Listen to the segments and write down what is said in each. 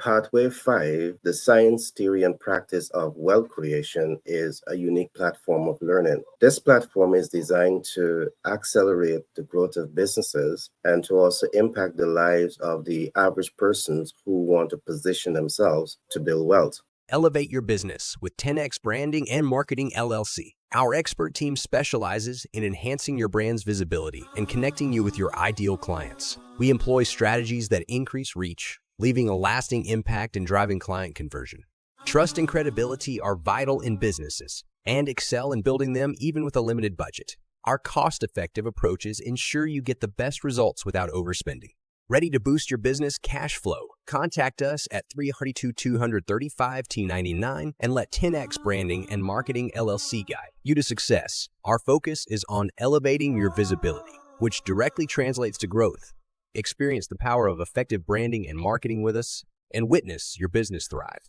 Pathway 5, the science, theory, and practice of wealth creation, is a unique platform of learning. This platform is designed to accelerate the growth of businesses and to also impact the lives of the average persons who want to position themselves to build wealth. Elevate your business with 10X Branding and Marketing LLC. Our expert team specializes in enhancing your brand's visibility and connecting you with your ideal clients. We employ strategies that increase reach, leaving a lasting impact and driving client conversion. Trust and credibility are vital in businesses and excel in building them even with a limited budget. Our cost-effective approaches ensure you get the best results without overspending. Ready to boost your business cash flow? Contact us at 332-235 T99 and let 10X Branding and Marketing LLC guide you to success. Our focus is on elevating your visibility, which directly translates to growth. Experience the power of effective branding and marketing with us and witness your business thrive.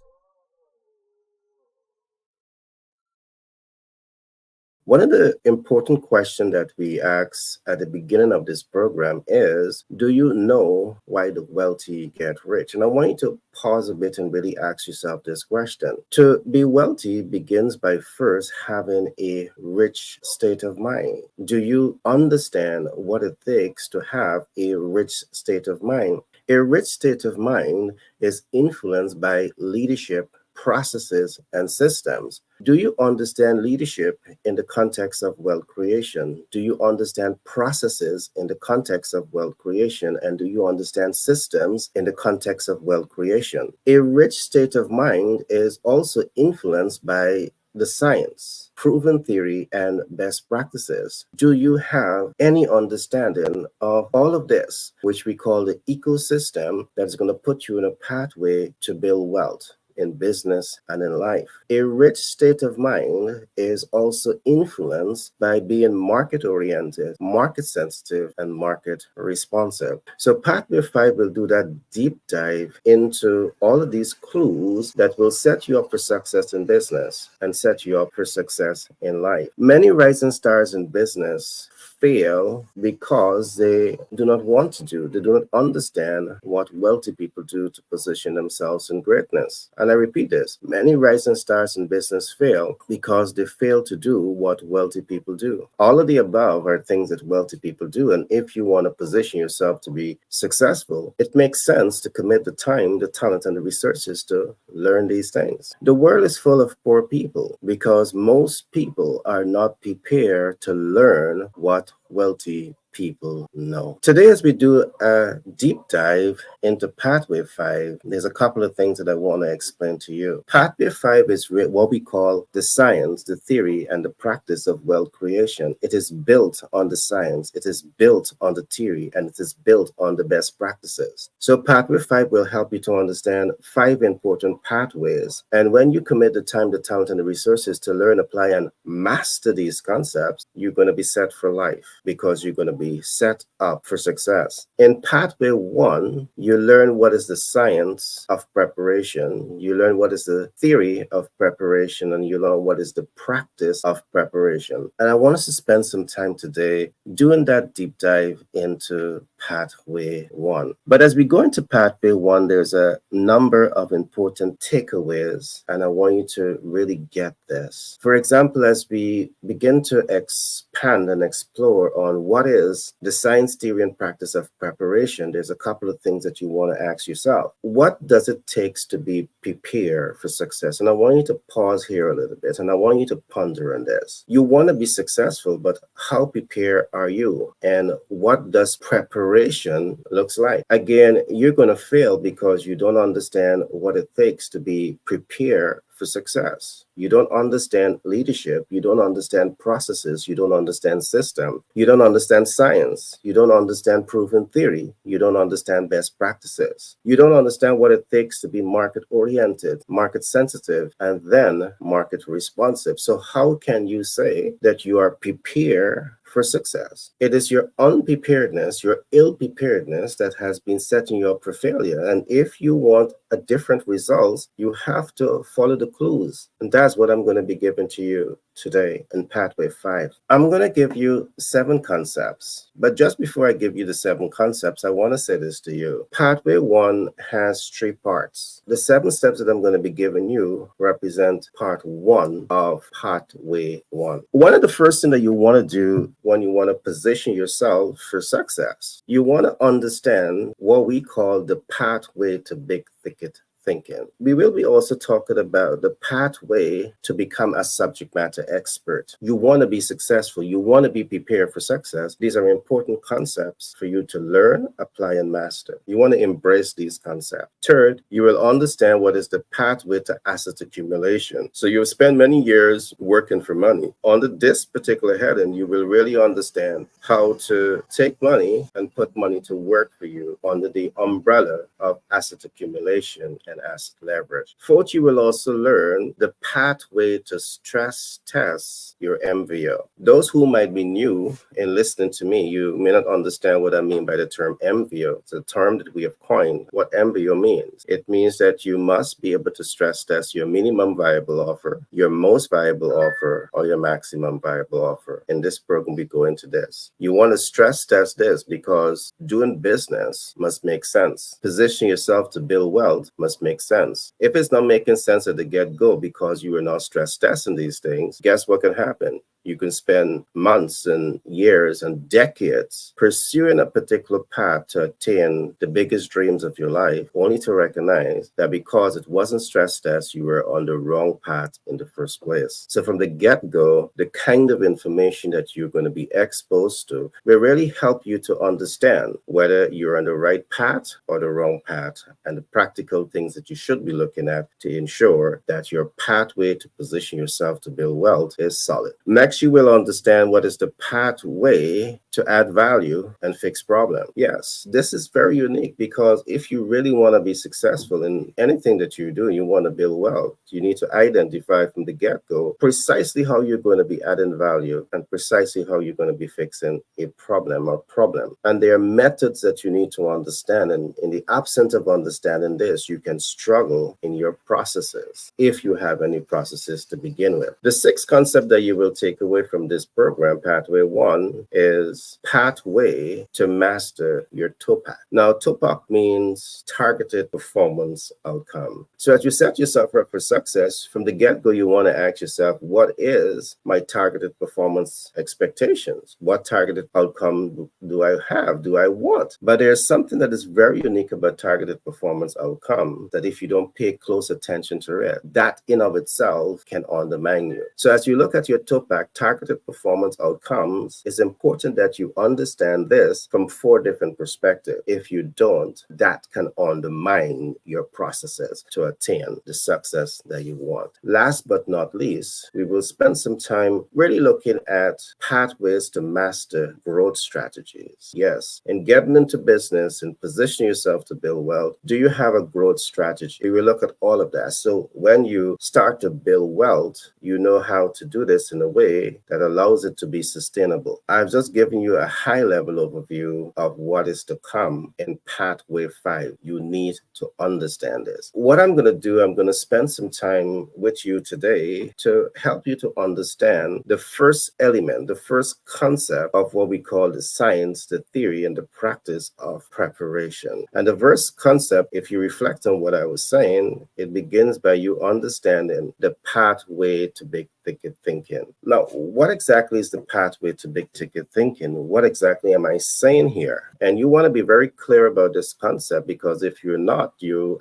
One of the important questions that we ask at the beginning of this program is, do you know why the wealthy get rich? And I want you to pause a bit and really ask yourself this question. To be wealthy begins by first having a rich state of mind. Do you understand what it takes to have a rich state of mind? A rich state of mind is influenced by leadership, processes, and systems. Do you understand leadership in the context of wealth creation? Do you understand processes in the context of wealth creation? And do you understand systems in the context of wealth creation? A rich state of mind is also influenced by the science, proven theory, and best practices. Do you have any understanding of all of this, which we call the ecosystem that's going to put you in a pathway to build wealth in business and in life? A rich state of mind is also influenced by being market oriented, market sensitive, and market responsive. So Pathway 5 will do that deep dive into all of these clues that will set you up for success in business and set you up for success in life. Many rising stars in business fail because they do not want to do, they do not understand what wealthy people do to position themselves in greatness. And I repeat this, many rising stars in business fail because they fail to do what wealthy people do. All of the above are things that wealthy people do. And if you want to position yourself to be successful, it makes sense to commit the time, the talent, and the resources to learn these things. The world is full of poor people because most people are not prepared to learn what wealthy people know. Today, as we do a deep dive into Pathway 5, there's a couple of things that I want to explain to you. Pathway 5 is what we call the science, the theory, and the practice of wealth creation. It is built on the science, it is built on the theory, and it is built on the best practices. So Pathway 5 will help you to understand 5 important pathways. And when you commit the time, the talent, and the resources to learn, apply, and master these concepts, you're going to be set for life because you're going to be set up for success. In Pathway 1, you learn what is the science of preparation, you learn what is the theory of preparation, and you learn what is the practice of preparation. And I want us to spend some time today doing that deep dive into Pathway 1. But as we go into Pathway 1, there's a number of important takeaways, and I want you to really get this. For example, as we begin to expand and explore on what is the science, theory, and practice of preparation, there's a couple of things that you want to ask yourself. What does it take to be prepared for success? And I want you to pause here a little bit, and I want you to ponder on this. You want to be successful, but how prepared are you? And what does preparation looks like? Again, you're going to fail because you don't understand what it takes to be prepared for success. You don't understand leadership. You don't understand processes. You don't understand system. You don't understand science. You don't understand proven theory. You don't understand best practices. You don't understand what it takes to be market oriented, market sensitive, and then market responsive. So how can you say that you are prepared for success. It is your unpreparedness, your ill preparedness that has been setting you up for failure. And if you want a different results, you have to follow the clues. And that's what I'm going to be giving to you today in Pathway 5. I'm going to give you 7 concepts. But just before I give you the 7 concepts, I want to say this to you. Pathway 1 has 3 parts. The 7 steps that I'm going to be giving you represent part 1 of Pathway 1. One of the first things that you want to do when you want to position yourself for success, you want to understand what we call the pathway to big ticket thinking. We will be also talking about the pathway to become a subject matter expert. You want to be successful. You want to be prepared for success. These are important concepts for you to learn, apply, and master. You want to embrace these concepts. Third, you will understand what is the pathway to asset accumulation. So you'll spend many years working for money. Under this particular heading, you will really understand how to take money and put money to work for you under the umbrella of asset accumulation and asset leverage. Fourth, you will also learn the pathway to stress test your MVO. Those who might be new in listening to me, you may not understand what I mean by the term MVO. It's a term that we have coined. What MVO means? It means that you must be able to stress test your minimum viable offer, your most viable offer, or your maximum viable offer. In this program, we go into this. You want to stress test this because doing business must make sense. Position yourself to build wealth must make sense. If it's not making sense at the get-go because you are not stress testing these things, guess what can happen? You can spend months and years and decades pursuing a particular path to attain the biggest dreams of your life, only to recognize that because it wasn't stress test, you were on the wrong path in the first place. So from the get-go, the kind of information that you're going to be exposed to will really help you to understand whether you're on the right path or the wrong path, and the practical things that you should be looking at to ensure that your pathway to position yourself to build wealth is solid. Next, you will understand what is the pathway to add value and fix problems. Yes, this is very unique because if you really want to be successful in anything that you do, you want to build wealth, you need to identify from the get-go precisely how you're going to be adding value and precisely how you're going to be fixing a problem or problem. And there are methods that you need to understand. And in the absence of understanding this, you can struggle in your processes if you have any processes to begin with. The 6th concept that you will take away from this program, Pathway 1, is pathway to master your TOPAC. Now, TOPAC means targeted performance outcome. So as you set yourself up for success, from the get-go, you want to ask yourself, what is my targeted performance expectations? What targeted outcome do I have? Do I want? But there's something that is very unique about targeted performance outcome that if you don't pay close attention to it, that in of itself can undermine you. So as you look at your TOPAC, targeted performance outcomes, it's important that you understand this from 4 different perspectives. If you don't, that can undermine your processes to attain the success that you want. Last but not least, we will spend some time really looking at pathways to master growth strategies. Yes, in getting into business and positioning yourself to build wealth, do you have a growth strategy? We will look at all of that. So when you start to build wealth, you know how to do this in a way that allows it to be sustainable. I've just given you a high-level overview of what is to come in Pathway 5. You need to understand this. What I'm going to do, I'm going to spend some time with you today to help you to understand the first element, the first concept of what we call the science, the theory, and the practice of preparation. And the first concept, if you reflect on what I was saying, it begins by you understanding the pathway to big ticket thinking. Now, what exactly is the pathway to big ticket thinking? What exactly am I saying here? And you want to be very clear about this concept because if you're not, you're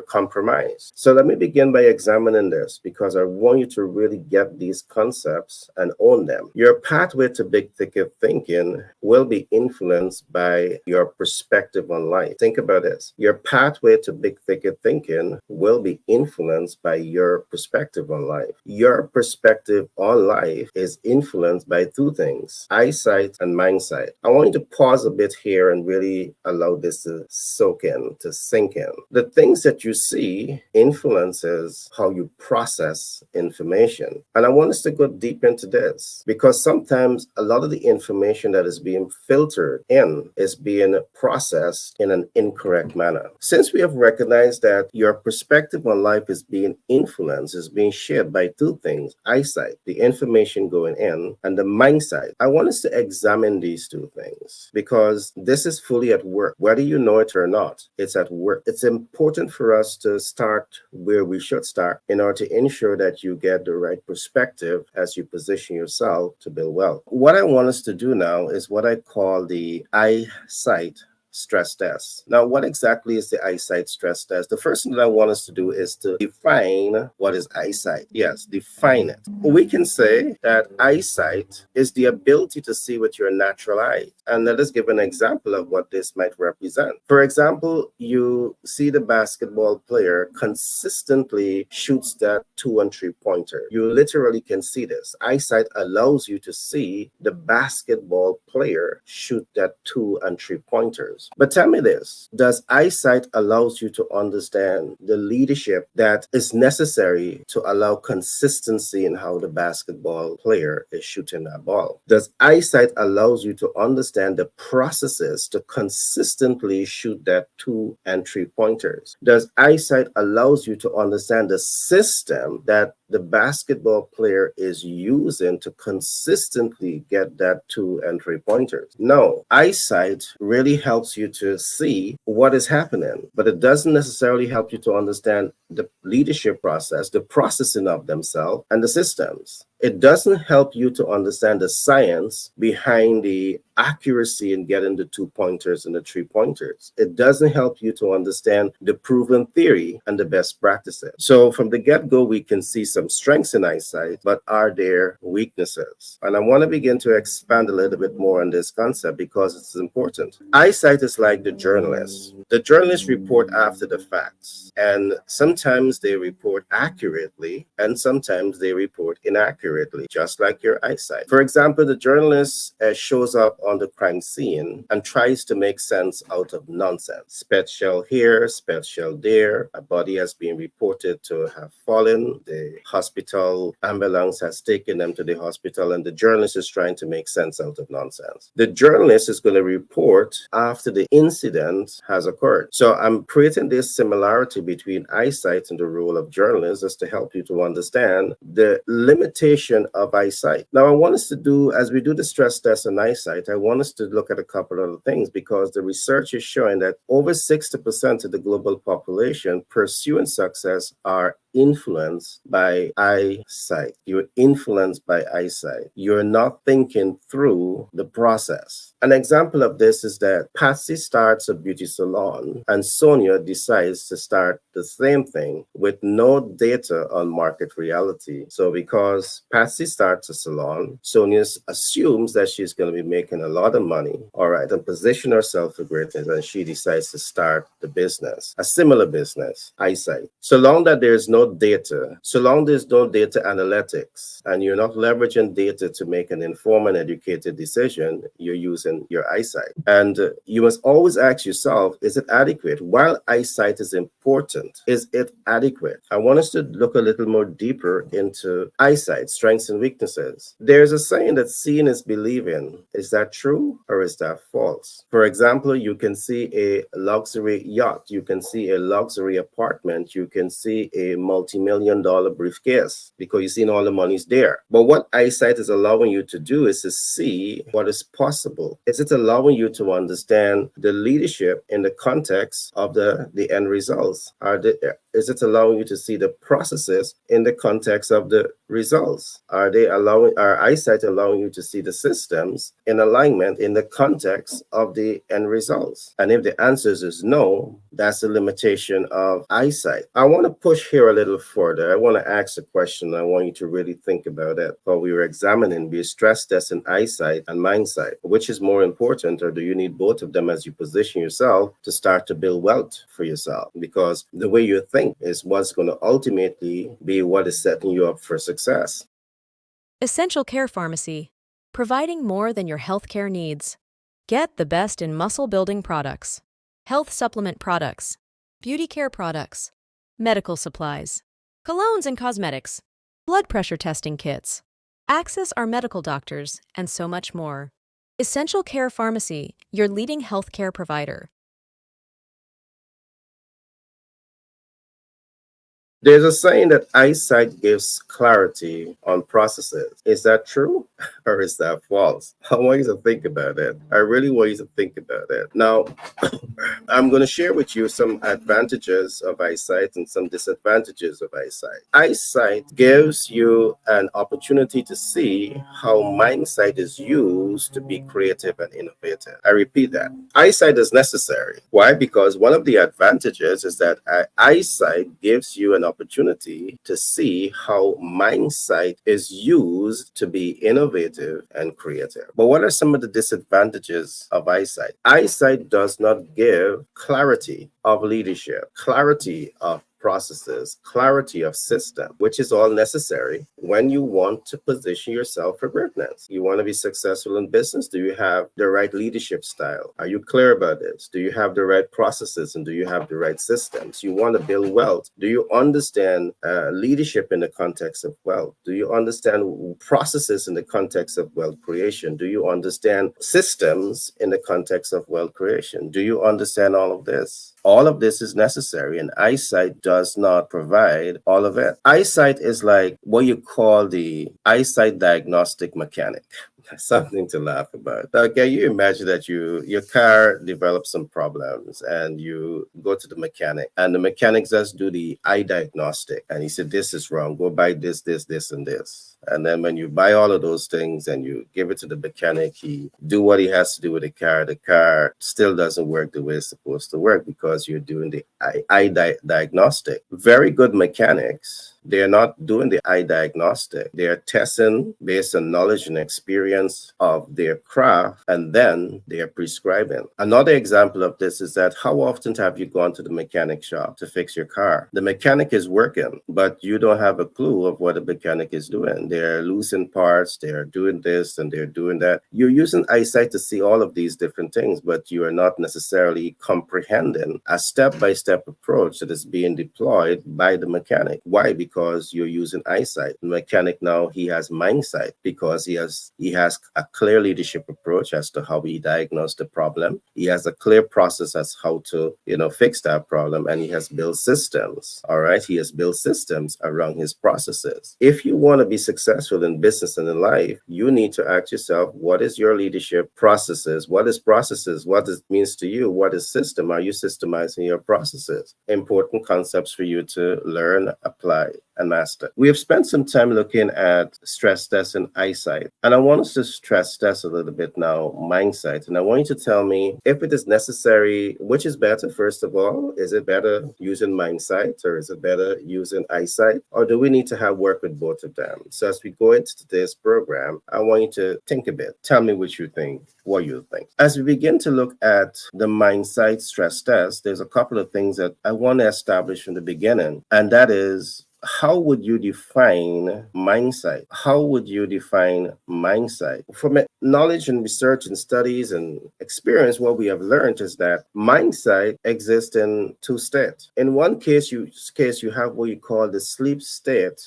compromised. So let me begin by examining this because I want you to really get these concepts and own them. Your pathway to big ticket thinking will be influenced by your perspective on life. Think about this. Your pathway to big ticket thinking will be influenced by your perspective on life. Your perspective on life is influenced by two things: eyesight and mindsight. I want you to pause a bit here and really allow this to soak in, to sink in. The things that you see influences how you process information. And I want us to go deep into this because sometimes a lot of the information that is being filtered in is being processed in an incorrect manner. Since we have recognized that your perspective on life is being influenced, is being shaped by two things: eyesight, the information going in, and the mindset, I want us to examine these two things because this is fully at work. Whether you know it or not, it's at work. It's important for us to start where we should start in order to ensure that you get the right perspective as you position yourself to build wealth. What I want us to do now is what I call the eyesight stress test. Now, what exactly is the eyesight stress test? The first thing that I want us to do is to define what is eyesight. Yes, define it. We can say that eyesight is the ability to see with your natural eye. And let us give an example of what this might represent. For example, you see the basketball player consistently shoots that 2 and 3 pointer. You literally can see this. Eyesight allows you to see the basketball player shoot that 2 and 3 pointers. But tell me this, does eyesight allows you to understand the leadership that is necessary to allow consistency in how the basketball player is shooting that ball? Does eyesight allows you to understand the processes to consistently shoot that 2 and 3 pointers? Does eyesight allows you to understand the system that the basketball player is using to consistently get that 2 and 3 pointers? No, eyesight really helps you to see what is happening, but it doesn't necessarily help you to understand the leadership process, the processing of themselves, and the systems. It doesn't help you to understand the science behind the accuracy in getting the 2 pointers and the 3 pointers. It doesn't help you to understand the proven theory and the best practices. So from the get-go, we can see some strengths in eyesight, but are there weaknesses? And I want to begin to expand a little bit more on this concept because it's important. Eyesight is like the journalist. The journalists report after the facts, and sometimes they report accurately, and sometimes they report inaccurately, just like your eyesight. For example, the journalist shows up on the crime scene and tries to make sense out of nonsense. Sped shell here, sped shell there, a body has been reported to have fallen, the hospital ambulance has taken them to the hospital, and the journalist is trying to make sense out of nonsense. The journalist is going to report after the incident has occurred. So I'm creating this similarity between eyesight and the role of journalists is to help you to understand the limitation of eyesight. Now, I want us to do, as we do the stress test on eyesight, I want us to look at a couple of things because the research is showing that over 60% of the global population pursuing success are influenced by eyesight. You're influenced by eyesight. You're not thinking through the process. An example of this is that Patsy starts a beauty salon and Sonia decides to start the same thing with no data on market reality. So because Patsy starts a salon, Sonia assumes that she's going to be making a lot of money, all right, and position herself for greatness, and she decides to start the business, a similar business, eyesight. So long that there's no data, so long there's no data analytics, and you're not leveraging data to make an informed and educated decision, you're using your eyesight. And you must always ask yourself, is it adequate? While eyesight is important, is it adequate? I want us to look a little more deeper into eyesight, strengths and weaknesses. There's a saying that seeing is believing. Is that true or is that false? For example, you can see a luxury yacht, you can see a luxury apartment, you can see a multi-million-dollar briefcase because you've seen all the money's there. But what eyesight is allowing you to do is to see what is possible. Is it allowing you to understand the leadership in the context of the end results? Is it allowing you to see the processes in the context of the results? Are eyesight allowing you to see the systems in alignment in the context of the end results? And if the answer is no, that's the limitation of eyesight. I want to push here a little further. I want to ask a question. I want you to really think about it. While we were examining the stress test in eyesight and mindsight, which is more important, or do you need both of them as you position yourself to start to build wealth for yourself? Because the way you think is what's going to ultimately be what is setting you up for success. Essential Care Pharmacy, providing more than your healthcare needs. Get the best in muscle-building products, health supplement products, beauty care products, medical supplies, colognes and cosmetics, blood pressure testing kits. Access our medical doctors, and so much more. Essential Care Pharmacy, your leading healthcare provider. There's a saying that eyesight gives clarity on processes. Is that true or is that false? I want you to think about it. I really want you to think about it. Now, I'm going to share with you some advantages of eyesight and some disadvantages of eyesight. Eyesight gives you an opportunity to see how mindsight is used to be creative and innovative. I repeat that. Eyesight is necessary. Why? Because one of the advantages is that eyesight gives you an opportunity to see how mindsight is used to be innovative and creative. But what are some of the disadvantages of eyesight? Eyesight does not give clarity of leadership, clarity of processes, clarity of system, which is all necessary when you want to position yourself for greatness. You want to be successful in business. Do you have the right leadership style? Are you clear about this? Do you have the right processes and do you have the right systems? You want to build wealth. Do you understand leadership in the context of wealth? Do you understand processes in the context of wealth creation? Do you understand systems in the context of wealth creation? Do you understand all of this? All of this is necessary, and eyesight does not provide all of it. Eyesight is like what you call the eyesight diagnostic mechanic. Something to laugh about. Now, can you imagine that your car develops some problems and you go to the mechanic and the mechanic just do the eye diagnostic and he said, this is wrong, go buy this, and this. And then when you buy all of those things and you give it to the mechanic, he do what he has to do with the car still doesn't work the way it's supposed to work because you're doing the eye diagnostic. Very good mechanics, they're not doing the eye diagnostic. They are testing based on knowledge and experience of their craft, and then they are prescribing. Another example of this is that how often have you gone to the mechanic shop to fix your car? The mechanic is working, but you don't have a clue of what the mechanic is doing. They're losing parts, they're doing this, and they're doing that. You're using eyesight to see all of these different things, but you are not necessarily comprehending a step-by-step approach that is being deployed by the mechanic. Why? Because you're using eyesight. The mechanic now, he has mindsight because he has a clear leadership approach as to how he diagnosed the problem. He has a clear process as how to, fix that problem, and he has built systems. All right, he has built systems around his processes. If you want to be successful in business and in life, you need to ask yourself, what is your leadership processes? What is processes? What it means to you? What is system? Are you systemizing your processes? Important concepts for you to learn, apply, and master. We have spent some time looking at stress tests and eyesight, and I want us to stress test a little bit now mindsight. And I want you to tell me if it is necessary, which is better. First of all, is it better using mindsight or is it better using eyesight, or do we need to have work with both of them? So as we go into today's program, I want you to think a bit. Tell me what you think. As we begin to look at the mindsight stress test, there's a couple of things that I want to establish from the beginning, and that is, how would you define mindsight? How would you define mindsight? From knowledge and research and studies and experience, what we have learned is that mindsight exists in two states. In one case, you have what you call the sleep state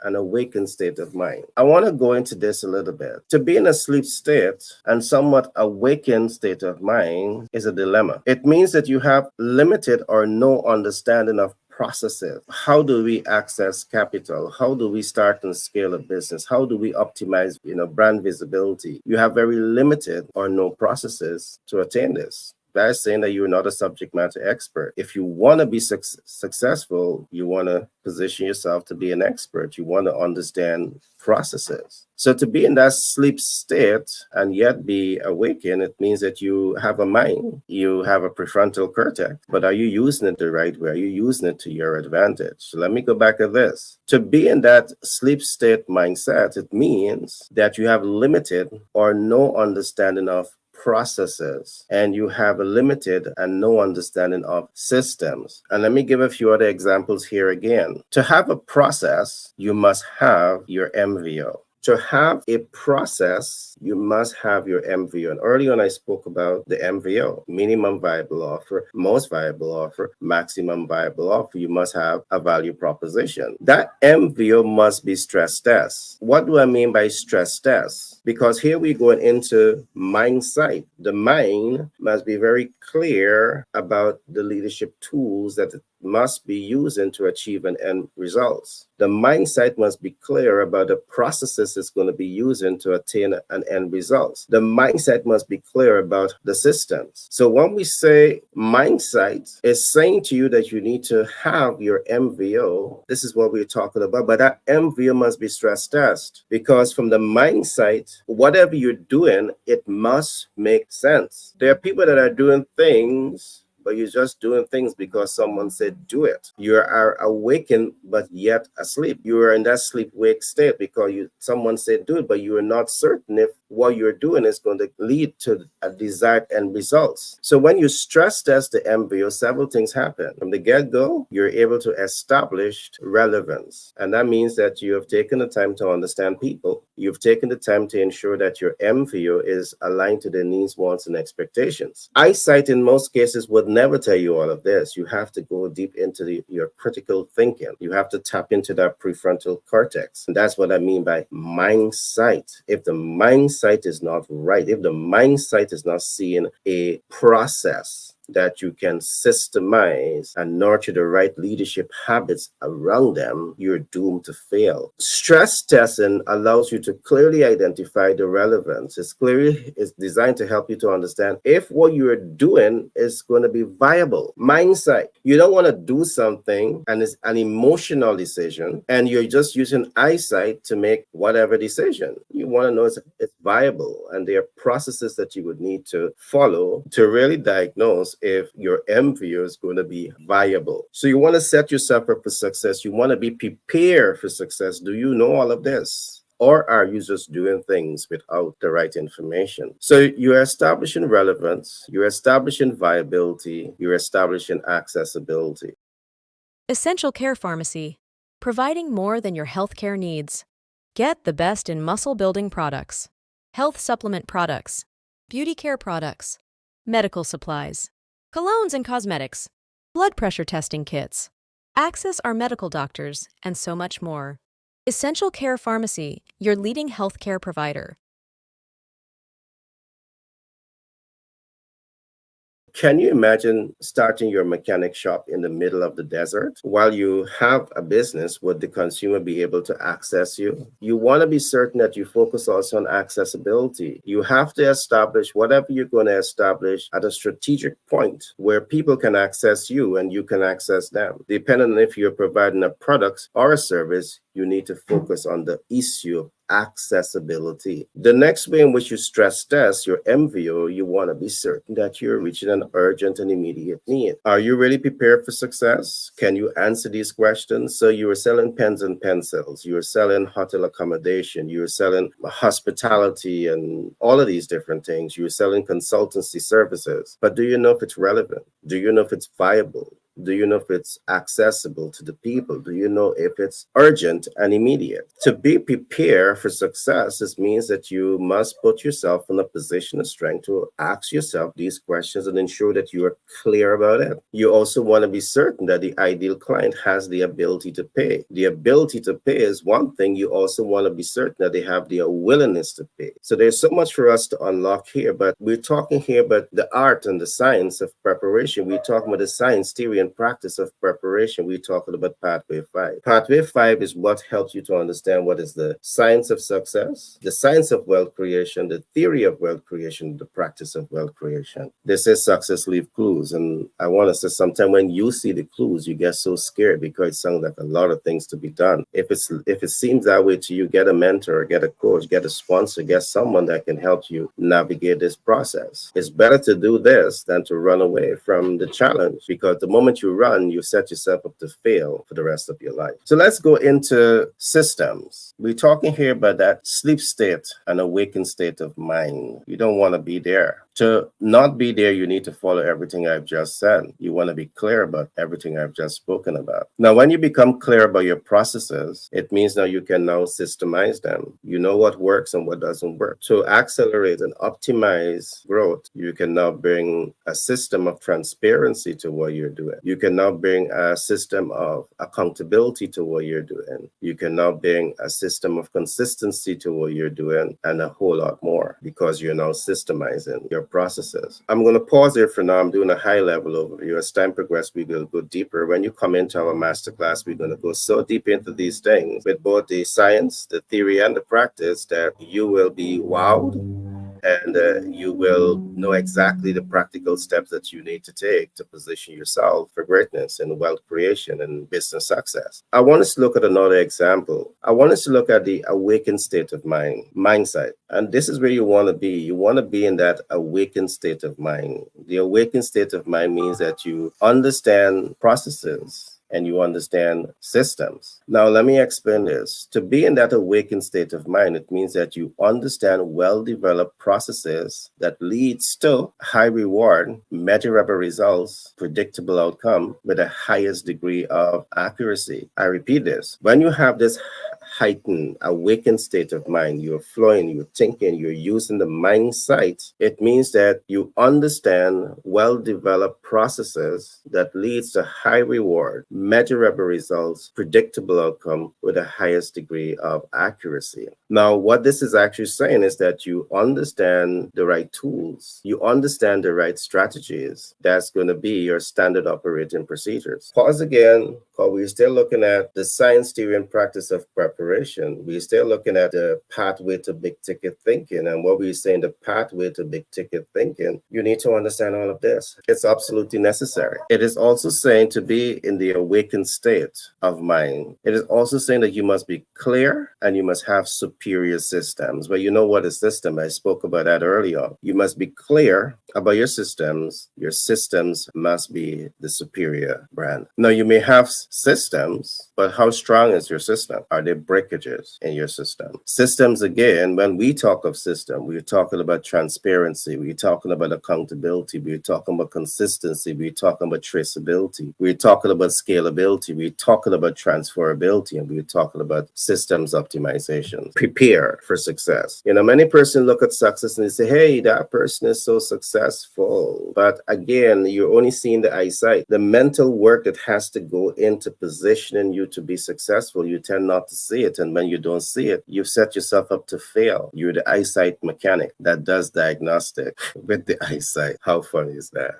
and awakened state of mind. I want to go into this a little bit. To be in a sleep state and somewhat awakened state of mind is a dilemma. It means that you have limited or no understanding of processes. How do we access capital? How do we start and scale a business? How do we optimize, brand visibility? You have very limited or no processes to attain this. That's saying that you're not a subject matter expert. If you want to be successful, you want to position yourself to be an expert. You want to understand processes. So to be in that sleep state and yet be awakened, it means that you have a mind, you have a prefrontal cortex, but are you using it the right way? Are you using it to your advantage? So let me go back to this. To be in that sleep state mindset, it means that you have limited or no understanding of processes, and you have a limited and no understanding of systems. And let me give a few other examples here again. To have a process, you must have your MVO. To have a process, you must have your MVO. And early on, I spoke about the MVO, minimum viable offer, most viable offer, maximum viable offer. You must have a value proposition. That MVO must be stress test. What do I mean by stress test? Because here we're going into mindset. The mind must be very clear about the leadership tools that it must be using to achieve an end results. The mindset must be clear about the processes it's going to be using to attain an end results. The mindset must be clear about the systems. So when we say mindset, it's saying to you that you need to have your MVO. This is what we're talking about. But that MVO must be stress test, because from the mindset, whatever you're doing, it must make sense. There are people that are doing things, but you're just doing things because someone said do it. You are awakened, but yet asleep. You are in that sleep-wake state because someone said do it, but you are not certain if what you're doing is going to lead to a desired end results. So when you stress test the MVO, several things happen. From the get-go, you're able to establish relevance. And that means that you have taken the time to understand people. You've taken the time to ensure that your MVO is aligned to their needs, wants, and expectations. Eyesight, in most cases, would never tell you all of this. You have to go deep into your critical thinking. You have to tap into that prefrontal cortex. And that's what I mean by mindset. If the mindset is not right, if the mindset is not seeing a process that you can systemize and nurture the right leadership habits around them, you're doomed to fail. Stress testing allows you to clearly identify the relevance. It's designed to help you to understand if what you're doing is going to be viable. Mindset. You don't want to do something and it's an emotional decision and you're just using eyesight to make whatever decision. You want to know it's viable, and there are processes that you would need to follow to really diagnose if your MVO is going to be viable. So you want to set yourself up for success. You want to be prepared for success. Do you know all of this? Or are you just doing things without the right information? So you're establishing relevance, you're establishing viability, you're establishing accessibility. Essential Care Pharmacy, providing more than your healthcare needs. Get the best in muscle-building products, health supplement products, beauty care products, medical supplies, colognes and cosmetics, blood pressure testing kits. Access our medical doctors, and so much more. Essential Care Pharmacy, your leading healthcare provider. Can you imagine starting your mechanic shop in the middle of the desert? While you have a business, would the consumer be able to access you? You want to be certain that you focus also on accessibility. You have to establish whatever you're going to establish at a strategic point where people can access you and you can access them. Depending on if you're providing a product or a service, you need to focus on the issue of accessibility. The next way in which you stress test your MVO, you want to be certain that you're reaching an urgent and immediate need. Are you really prepared for success? Can you answer these questions? So you are selling pens and pencils, you're selling hotel accommodation, you're selling hospitality and all of these different things. You're selling consultancy services. But do you know if it's relevant? Do you know if it's viable? Do you know if it's accessible to the people? Do you know if it's urgent and immediate? To be prepared for success, this means that you must put yourself in a position of strength to ask yourself these questions and ensure that you are clear about it. You also want to be certain that the ideal client has the ability to pay. The ability to pay is one thing. You also want to be certain that they have the willingness to pay. So there's so much for us to unlock here, but we're talking here about the art and the science of preparation. We're talking about the science, theory, and and practice of preparation, we're talking about Pathway 5. Pathway 5 is what helps you to understand what is the science of success, the science of wealth creation, the theory of wealth creation, the practice of wealth creation. They say success leave clues. And I want to say sometimes when you see the clues, you get so scared because it sounds like a lot of things to be done. If it seems that way to you, get a mentor, get a coach, get a sponsor, get someone that can help you navigate this process. It's better to do this than to run away from the challenge, because the moment you run, you set yourself up to fail for the rest of your life. So let's go into systems. We're talking here about that sleep state and awakened state of mind. You don't want to be there. To not be there, you need to follow everything I've just said. You want to be clear about everything I've just spoken about. Now, when you become clear about your processes, it means now you can now systemize them. You know what works and what doesn't work. To accelerate and optimize growth, you can now bring a system of transparency to what you're doing. You can now bring a system of accountability to what you're doing. You can now bring a system of consistency to what you're doing, and a whole lot more, because you're now systemizing your processes. I'm going to pause here for now. I'm doing a high level overview. As time progresses, we will go deeper. When you come into our masterclass, we're going to go so deep into these things with both the science, the theory, and the practice that you will be wowed, and you will know exactly the practical steps that you need to take to position yourself for greatness and wealth creation and business success. I want us to look at another example. I want us to look at the awakened state of mind, mindset. And this is where you want to be. You want to be in that awakened state of mind. The awakened state of mind means that you understand processes and you understand systems. Now, let me explain this. To be in that awakened state of mind, it means that you understand well-developed processes that leads to high reward, measurable results, predictable outcome with the highest degree of accuracy. I repeat this. When you have this heightened, awakened state of mind, you're flowing, you're thinking, you're using the mindset, it means that you understand well-developed processes that leads to high reward, measurable results, predictable outcome with the highest degree of accuracy. Now, what this is actually saying is that you understand the right tools, you understand the right strategies. That's going to be your standard operating procedures. Pause again, because we're still looking at the science, theory, and practice of preparation. We're still looking at the pathway to big ticket thinking. And what we're saying, the pathway to big ticket thinking, you need to understand all of this. It's absolutely necessary. It is also saying to be in the awakened state of mind. It is also saying that you must be clear and you must have superior systems. Well, you know what a system, I spoke about that earlier. You must be clear about your systems. Your systems must be the superior brand. Now, you may have systems, but how strong is your system? Are there breakages in your system? Systems, again, when we talk of system, we're talking about transparency, we're talking about accountability, we're talking about consistency, we're talking about traceability, we're talking about scalability, we're talking about transferability, and we're talking about systems optimization. Prepare for success. You know, many persons look at success and they say, hey, that person is so successful. But again, you're only seeing the eyesight. The mental work that has to go into positioning you to be successful, you tend not to see it. And when you don't see it, you've set yourself up to fail. You're the eyesight mechanic that does diagnostic with the eyesight. How funny is that?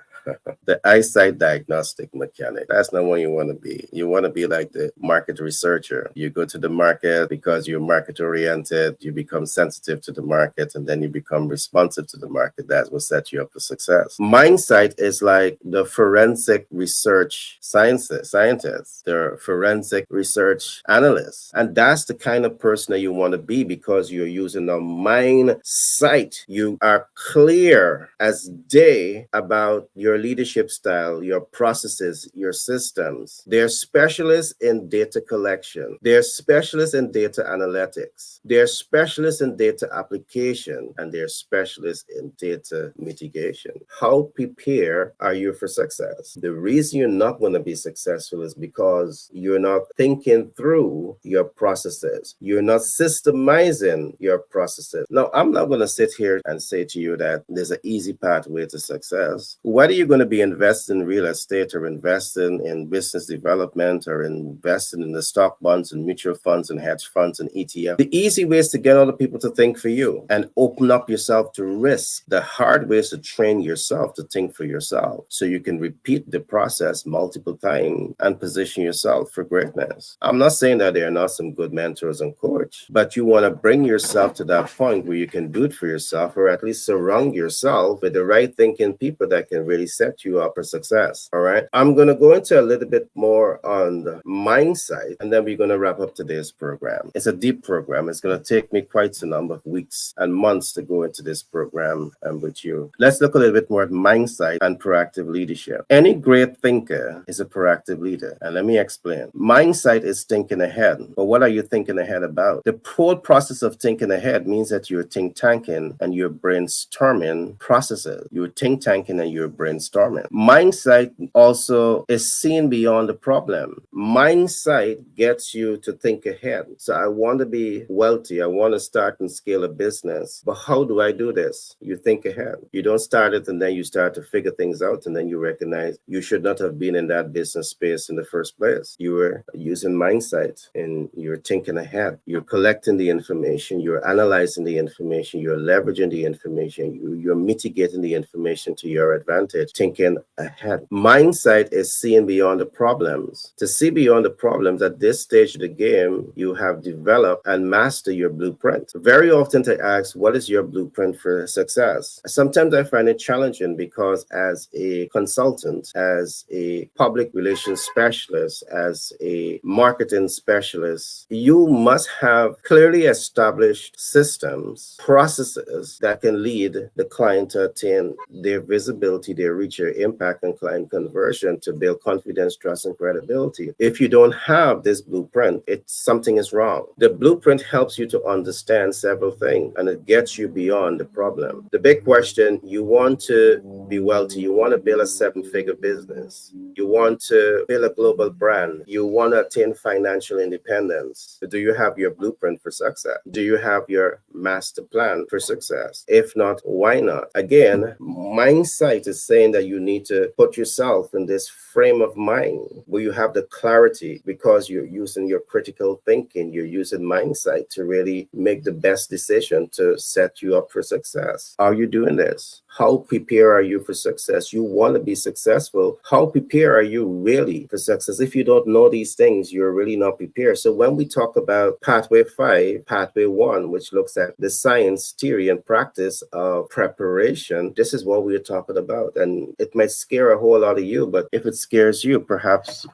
The eyesight diagnostic mechanic. That's not what you want to be. You want to be like the market researcher. You go to the market because you're market oriented, you become sensitive to the market, and then you become responsive to the market. That's what sets you up for success. Mindsight is like the forensic research scientists, the forensic research analysts. And that's the kind of person that you want to be, because you're using a mindsight. You are clear as day about your leadership style, your processes, your systems. They're specialists in data collection. They're specialists in data analytics. They're specialists in data application, and they're specialists in data mitigation. How prepared are you for success? The reason you're not going to be successful is because you're not thinking through your processes. You're not systemizing your processes. Now, I'm not going to sit here and say to you that there's an easy pathway to success. Whether you're going to be investing in real estate or investing in business development or investing in the stock bonds and mutual funds and hedge funds and ETF, the easy way is to get other people to think for you and open up yourself to risk. The hard way is to train yourself to think for yourself so you can repeat the process multiple times and position yourself for greatness. I'm not saying that there are not some good mentors and coach, but you want to bring yourself to that point where you can do it for yourself, or at least surround yourself with the right thinking people that can really set you up for success. All right. I'm going to go into a little bit more on the mindset, and then we're going to wrap up today's program. It's a deep program. It's going to take me quite a number of weeks and months to go into this program with you. Let's look a little bit more at mindset and proactive leadership. Any great thinker is a proactive leader. And let me explain. Mindset is thinking ahead. But what are you thinking ahead about? The whole process of thinking ahead means that you're think tanking and you're brainstorming processes. You're think tanking and you're brainstorming. Mindset also is seeing beyond the problem. Mindset gets you to think ahead. So I want to be wealthy. I want to start and scale a business. But how do I do this? You think ahead. You don't start it and then you start to figure things out and then you recognize you should not have been in that business space in the first place. You were using mindset and you're thinking ahead. You're collecting the information. You're analyzing the information. You're leveraging the information. You're mitigating the information to your advantage, thinking ahead. Mindset is seeing beyond the problems. To see beyond the problems at this stage of the game, you have developed and mastered your blueprint. Very often I ask, what is your blueprint for success? Sometimes I find it challenging because as a consultant, as a public relations specialist, as a marketing specialist, you must have clearly established systems, processes that can lead the client to attain their visibility, their reach, their impact, and client conversion to build confidence, trust, and credibility. If you don't have this blueprint, something is wrong. The blueprint helps you to understand several things and it gets you beyond the problem. The big question, you want to be wealthy, you want to build a 7-figure business, you want to build a global brand, you want to attain financial independence. Do you have your blueprint for success? Do you have your master plan for success? If not, why not? Again, mindset is saying that you need to put yourself in this frame of mind where you have the clarity because you're using your critical thinking, you're using mindset to really make the best decision to set you up for success. Are you doing this? How prepared are you for success? You want to be successful. How prepared are you really for success? If you don't know these things, you're really not prepared. So when we talk about Pathway 5, Pathway 1, which looks at the science, theory, and practice of preparation, this is what we're talking about. And it might scare a whole lot of you, but if it scares you, perhaps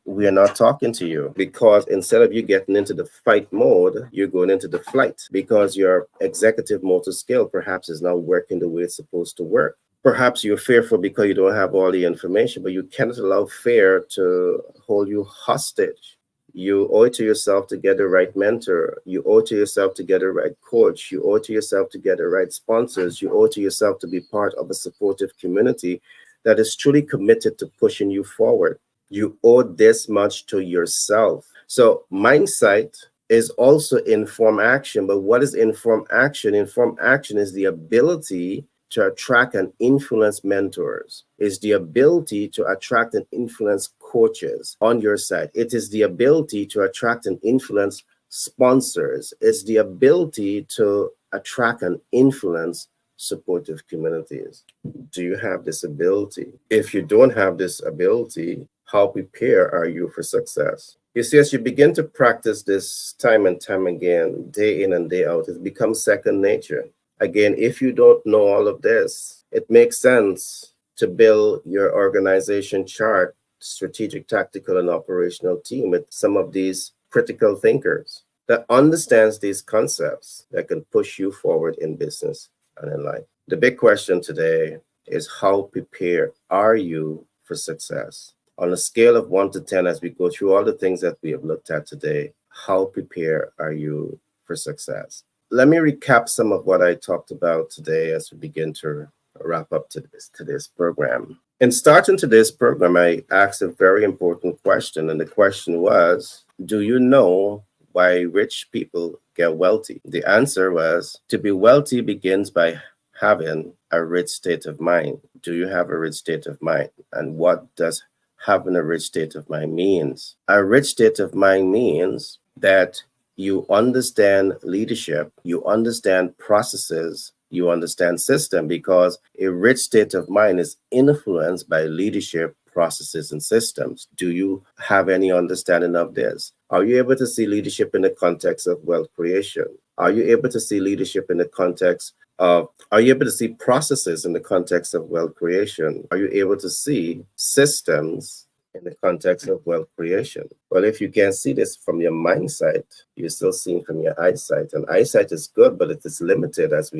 we are not talking to you, because instead of you getting into the fight mode, you're going into the flight because your executive motor skill perhaps is not working the way it's supposed to work. Perhaps you're fearful because you don't have all the information, but you cannot allow fear to hold you hostage. You owe it to yourself to get the right mentor. You owe it to yourself to get the right coach. You owe it to yourself to get the right sponsors. You owe it to yourself to be part of a supportive community that is truly committed to pushing you forward. You owe this much to yourself. So mindset is also informed action. But what is informed action? Informed action is the ability to attract and influence mentors. It's the ability to attract and influence coaches on your side. It is the ability to attract and influence sponsors. It's the ability to attract and influence supportive communities. Do you have this ability? If you don't have this ability, how prepared are you for success? You see, as you begin to practice this time and time again, day in and day out, it becomes second nature. Again, if you don't know all of this, it makes sense to build your organization chart, strategic, tactical, and operational team with some of these critical thinkers that understands these concepts that can push you forward in business and in life. The big question today is, how prepared are you for success? On a scale of 1 to 10, as we go through all the things that we have looked at today, how prepared are you for success? Let me recap some of what I talked about today as we begin to wrap up today's program. In starting today's program, I asked a very important question, and the question was, do you know why rich people get wealthy? The answer was, to be wealthy begins by having a rich state of mind. Do you have a rich state of mind? And what does having a rich state of mind means? A rich state of mind means that you understand leadership, you understand processes, you understand system, because a rich state of mind is influenced by leadership, processes, and systems. Do you have any understanding of this? Are you able to see leadership in the context of wealth creation? Are you able to see leadership in the context of, are you able to see processes in the context of wealth creation? Are you able to see systems in the context of wealth creation? Well, if you can't see this from your mind sight, you're still seeing from your eyesight. And eyesight is good, but it is limited, as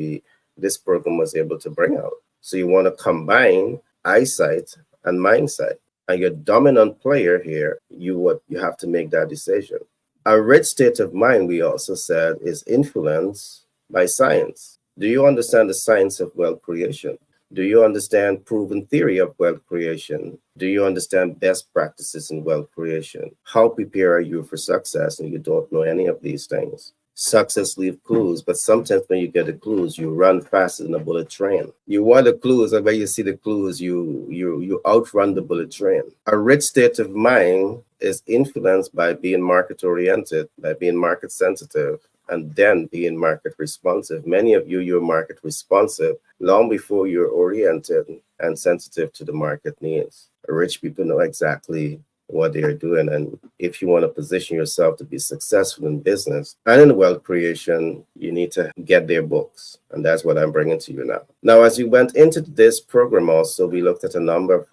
this program was able to bring out. So you want to combine eyesight and mind sight. And your dominant player here, you have to make that decision. A rich state of mind, we also said, is influenced by science. Do you understand the science of wealth creation? Do you understand proven theory of wealth creation? Do you understand best practices in wealth creation? How prepared are you for success and you don't know any of these things? Success leaves clues, but sometimes when you get the clues, you run faster than a bullet train. You want the clues, and when you see the clues, you outrun the bullet train. A rich state of mind is influenced by being market oriented, by being market sensitive, and then being market responsive. Many of you're market responsive long before you're oriented and sensitive to the market needs. Rich people know exactly what they are doing. And if you want to position yourself to be successful in business and in wealth creation, you need to get their books. And that's what I'm bringing to you now. Now, as we went into this program also, we looked at a number of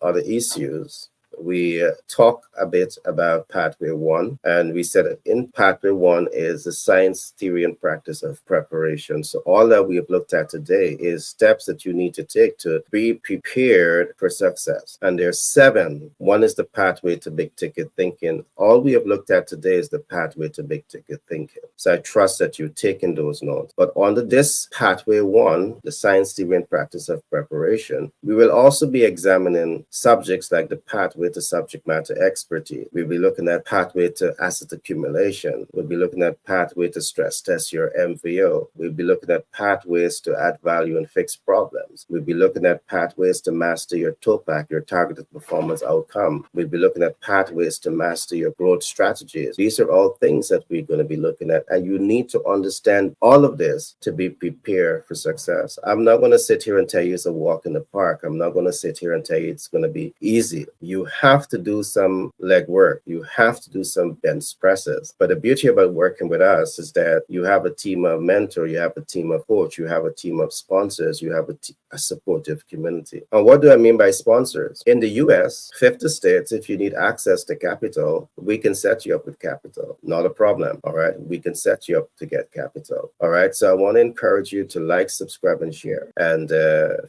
other issues. We talk a bit about Pathway 1, and we said that in Pathway 1 is the science, theory, and practice of preparation. So all that we have looked at today is steps that you need to take to be prepared for success. And there's 7. One is the pathway to big ticket thinking. All we have looked at today is the pathway to big ticket thinking. So I trust that you've taken those notes. But under this Pathway 1, the science, theory, and practice of preparation, we will also be examining subjects like the pathway to subject matter expertise. We'll be looking at pathway to asset accumulation. We'll be looking at pathway to stress test your MVO. We'll be looking at pathways to add value and fix problems. We'll be looking at pathways to master your TOPAC, your targeted performance outcome. We'll be looking at pathways to master your growth strategies. These are all things that we're going to be looking at, and you need to understand all of this to be prepared for success. I'm not going to sit here and tell you it's a walk in the park. I'm not going to sit here and tell you it's going to be easy. You have to do some leg work. You have to do some bench presses. But the beauty about working with us is that you have a team of mentor, you have a team of coach, you have a team of sponsors, you have a supportive community. And what do I mean by sponsors? In the US, 50 states, if you need access to capital, we can set you up with capital. Not a problem. All right. We can set you up to get capital. All right. So I want to encourage you to like, subscribe, and share. And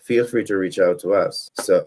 feel free to reach out to us so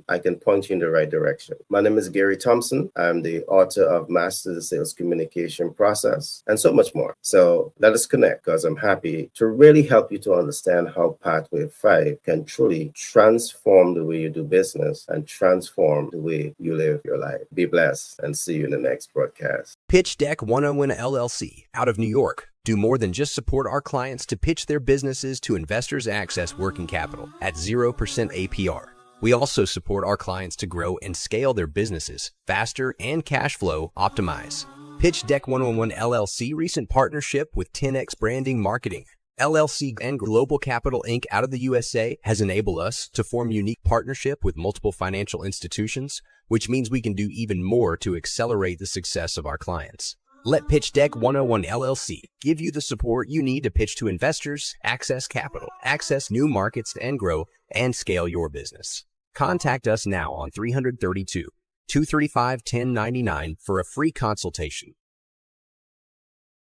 I can point you in the right direction. My name is Gary Thompson. I'm the author of Master the Sales Communication Process and so much more. So let us connect, because I'm happy to really help you to understand how Pathway 5 can truly transform the way you do business and transform the way you live your life. Be blessed, and see you in the next broadcast. Pitch Deck 101 LLC out of New York. Do more than just support our clients to pitch their businesses to investors access working capital at 0% APR. We also support our clients to grow and scale their businesses faster and cash flow optimize. Pitch Deck 101 LLC recent partnership with 10X Branding Marketing LLC and Global Capital Inc. out of the USA has enabled us to form unique partnership with multiple financial institutions, which means we can do even more to accelerate the success of our clients. Let Pitch Deck 101 LLC give you the support you need to pitch to investors, access capital, access new markets, and grow and scale your business. Contact us now on 332-235-1099 for a free consultation.